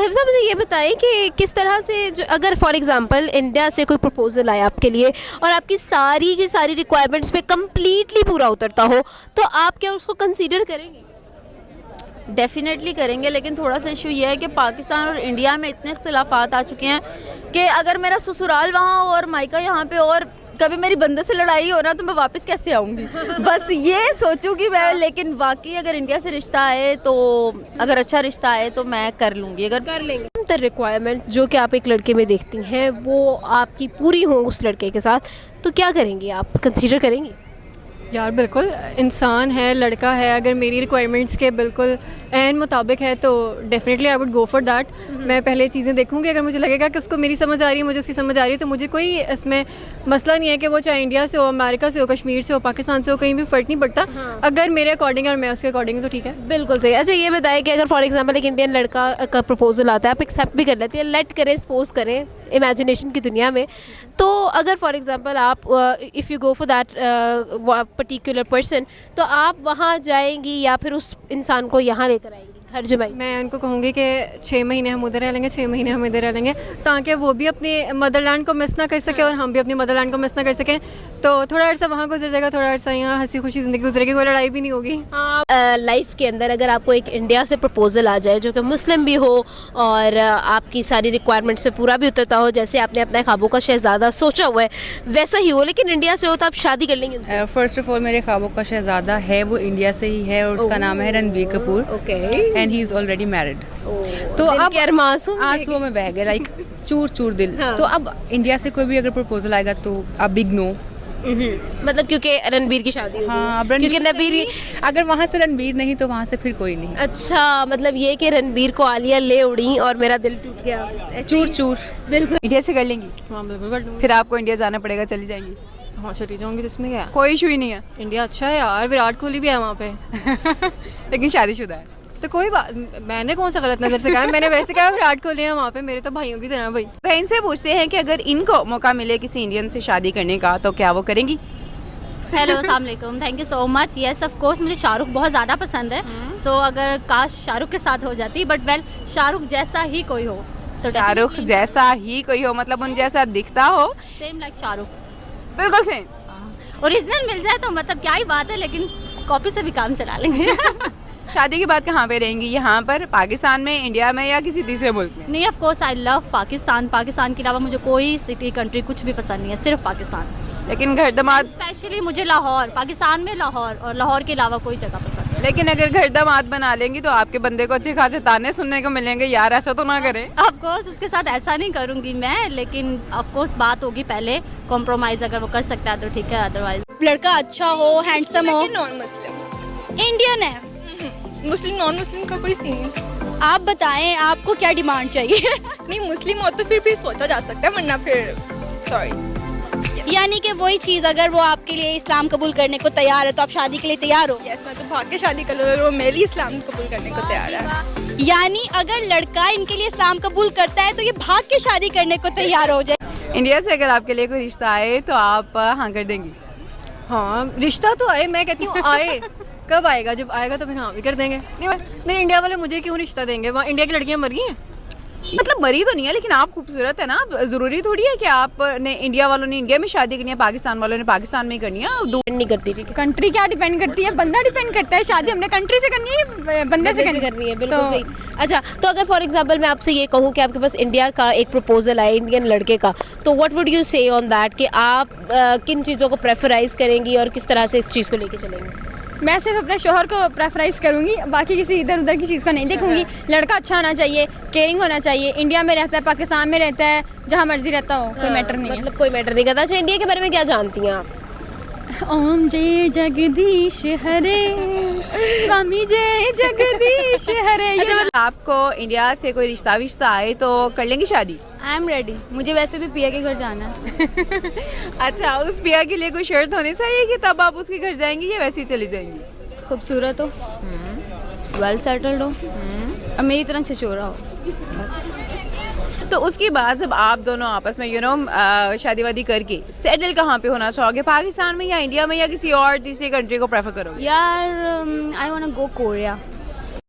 हिफ्ज़ा मुझे ये बताएं कि किस तरह से जो अगर फॉर एग्जांपल इंडिया से कोई प्रपोजल आया आपके लिए और आपकी सारी की सारी रिक्वायरमेंट्स पे कम्प्लीटली पूरा उतरता हो तो आप क्या उसको कंसीडर करेंगे? डेफिनेटली करेंगे, लेकिन थोड़ा सा इशू ये है कि पाकिस्तान और इंडिया में इतने इख्तिलाफात आ चुके हैं कि अगर मेरा ससुराल वहाँ हो और मायका यहाँ पे और कभी मेरी बंदे से लड़ाई हो ना तो मैं वापस कैसे आऊँगी बस ये सोचूंगी मैं। लेकिन वाकई अगर इंडिया से रिश्ता आए तो अगर अच्छा रिश्ता आए तो मैं कर लूँगी, अगर कर लेंगे। द रिक्वायरमेंट जो कि आप एक लड़के में देखती हैं वो आपकी पूरी हो उस लड़के के साथ तो क्या करेंगी आप, कंसीडर करेंगी? यार बिल्कुल, इंसान है, लड़का है, अगर मेरी रिक्वायरमेंट्स के बिल्कुल एन मुताबिक है तो definitely I would go for that. मैं पहले चीज़ें देखूंगी, अगर मुझे लगेगा कि उसको मेरी समझ आ रही है, मुझे उसकी समझ आ रही है, तो मुझे कोई इसमें मसला नहीं है कि वो चाहे इंडिया से हो, अमेरिका से हो, कश्मीर से हो, पाकिस्तान से हो, कहीं भी फ़र्क नहीं पड़ता। अगर मेरे अकॉर्डिंग और मैं उसके अकॉर्डिंग तो ठीक है। बिल्कुल सही। अच्छा ये बताएं कि अगर फॉर एग्जांपल एक इंडियन लड़का का प्रपोजल आता है, आप एक्सेप्ट भी कर लेती हैं, लेट करें, सपोज करें इमेजिनेशन की दुनिया में, तो अगर फॉर एग्जांपल आप if you go for that particular person तो आप वहाँ जाएंगी या फिर उस इंसान को यहाँ लेकर आएंगी घर जमाई? मैं उनको कहूँगी कि 6 महीने हम उधर रह लेंगे, 6 महीने हम इधर रह लेंगे, ताकि वो भी अपने मदरलैंड को मिस ना कर सके और हम भी अपनी मदरलैंड को मिस ना कर सकें। तो थोड़ा अर्सा वहाँ गुजर जाएगा, थोड़ा अर्सा यहाँ हंसी खुशी ज़िंदगी गुजरेगी, कोई लड़ाई भी नहीं होगी। लाइफ के अंदर अगर आपको एक इंडिया से प्रपोजल आ जाए जो कि मुस्लिम भी हो और आपकी सारी रिक्वायरमेंट्स पे पूरा भी उतरता हो, जैसे आपने अपने ख्वाबों का शहज़ादा सोचा हुआ है वैसा ही हो, लेकिन इंडिया से हो तो आप शादी कर लेंगे उनसे? फर्स्ट ऑफ ऑल मेरे ख्वाबों का शहज़ादा है वो इंडिया से ही है और उसका नाम है Ranbir Kapoor. Okay. And he is already married. तो अब आंसुओं में बह गए, लाइक चूर चूर दिल। तो अब इंडिया से कोई भी अगर प्रपोजल आएगा तो अब बिग नो, मतलब क्योंकि रणबीर की शादी होगी। हाँ, क्योंकि रणबीर अगर वहाँ से रणबीर नहीं तो वहाँ से फिर कोई नहीं। अच्छा, मतलब ये कि रणबीर को आलिया ले उड़ी और मेरा दिल टूट गया, चूर चूर। बिल्कुल। इंडिया से कर लेंगी? हाँ बिल्कुल कर लूँगी। फिर आपको इंडिया जाना पड़ेगा, चली जाएंगी? हाँ चली जाऊँगी, तो इसमें क्या है? कोई इशू ही नहीं है। इंडिया अच्छा है यार, विराट कोहली भी है वहाँ पे लेकिन शादीशुदा है तो कोई बात, मैंने कौन सा गलत नज़र से कहा? मैंने वैसे कहा विराट कोहली है वहाँ पे, मेरे तो भाइयों की तरह भाई। तो इनसे पूछते हैं कि अगर इनको मौका मिले किसी इंडियन से शादी करने का तो क्या वो करेंगी? हेलो, अस्सलाम वालेकुम, thank you so much. Yes of course, मुझे शाहरुख बहुत ज़्यादा पसंद है। सो अगर काश शाहरुख के साथ हो जाती, बट वेल शाहरुख जैसा ही कोई हो तो शाहरुख जैसा ही कोई हो, मतलब उन जैसा दिखता हो, सेम लाइक शाहरुख, बिल्कुल सेम ओरिजिनल मिल जाए तो मतलब क्या ही बात है, लेकिन कॉपी से भी काम चला लेंगे। शादी के बाद कहाँ पे रहेंगी? यहाँ पर, पाकिस्तान में, इंडिया में या किसी तीसरे मुल्क में? नहीं, of course I love Pakistan. Pakistan के अलावा मुझे कोई सिटी कंट्री कुछ भी पसंद नहीं है, सिर्फ पाकिस्तान। लेकिन घर दामाद, स्पेशली मुझे लाहौर, पाकिस्तान में लाहौर, और लाहौर के अलावा कोई जगह पसंद है। लेकिन अगर घर दामाद बना लेंगी तो आपके बंदे को अच्छे खासे ताने सुनने को मिलेंगे, यार ऐसा तो ना करें। ऑफ कोर्स उसके साथ ऐसा नहीं करूंगी मैं, लेकिन ऑफ कोर्स बात होगी पहले, कॉम्प्रोमाइज अगर वो कर सकता है तो ठीक है, अदरवाइज लड़का अच्छा हो, हैंडसम हो। नॉन मुस्लिम इंडियन है, मुस्लिम नॉन मुस्लिम का कोई सीन नहीं। आप बताएं आपको क्या डिमांड चाहिए? नहीं, मुस्लिम हो तो फिर सोचा जा सकता है, वरना फिर सॉरी। यानी कि वही चीज़, अगर वो आपके लिए इस्लाम कबूल करने को तैयार है तो आप शादी के लिए तैयार हो? यस, मैं तो भाग के शादी कर लूँ अगर वो मेरे लिए इस्लाम कबूल करने को तैयार है। यानी अगर लड़का इनके लिए इस्लाम कबूल करता है तो ये भाग के शादी करने को तैयार हो जाए। इंडिया से अगर आपके लिए कोई रिश्ता आए तो आप हाँ कर देंगी? हाँ, रिश्ता तो आए, मैं कहती हूँ आए। कब आएगा? जब आएगा तो फिर हाँ भी कर देंगे। नहीं, इंडिया वाले मुझे क्यों रिश्ता देंगे? वहाँ इंडिया की लड़कियाँ मर गई हैं। मतलब मरी तो नहीं है, लेकिन आप खूबसूरत है ना, जरूरी थोड़ी है कि आपने, इंडिया वालों ने इंडिया में शादी करनी है, पाकिस्तान वालों ने पाकिस्तान में करनी है। डिपेंड नहीं करती, ठीक है? कंट्री क्या डिपेंड करती है, बंदा डिपेंड करता है। शादी हमने कंट्री से करनी है, बंदे से करनी है। बिल्कुल सही। अच्छा, तो अगर फॉर एग्जांपल मैं आपसे ये कहूँ कि आपके पास इंडिया का एक प्रपोजल आए इंडियन लड़के का, तो व्हाट वुड यू से ऑन दैट कि आप किन चीज़ों को प्रेफराइज करेंगी और किस तरह से इस चीज़ को लेके चलेंगी? मैं सिर्फ अपने शोहर को प्रेफराइज करूंगी, बाकी किसी इधर उधर की चीज़ को नहीं देखूंगी। लड़का अच्छा होना चाहिए, केयरिंग होना चाहिए, इंडिया में रहता है, पाकिस्तान में रहता है, जहाँ मर्जी रहता हो, कोई मैटर नहीं है। मतलब कोई मैटर नहीं करता। अच्छा, इंडिया के बारे में क्या जानती हैं आप? ओम जय जगदीश हरे, स्वामी जय जगदीश हरे। मतलब आपको इंडिया से कोई रिश्ता विश्ता आए तो कर लेंगी शादी? I am ready. मुझे वैसे भी पिया के घर जाना है। अच्छा, उस पिया के लिए कोई शर्त होनी चाहिए कि तब आप उसके घर जाएंगी या वैसे ही चली जाएंगी? खूबसूरत हो, वेल सेटल्ड हो, और मेरी तरह छिछोरा हो। तो उसके बाद जब आप दोनों आपस में शादी वादी करके सेटल कहाँ पे होना चाहोगे? पाकिस्तान में या इंडिया में या किसी और तीसरी कंट्री को प्रेफर करोगे? यार I want to go Korea.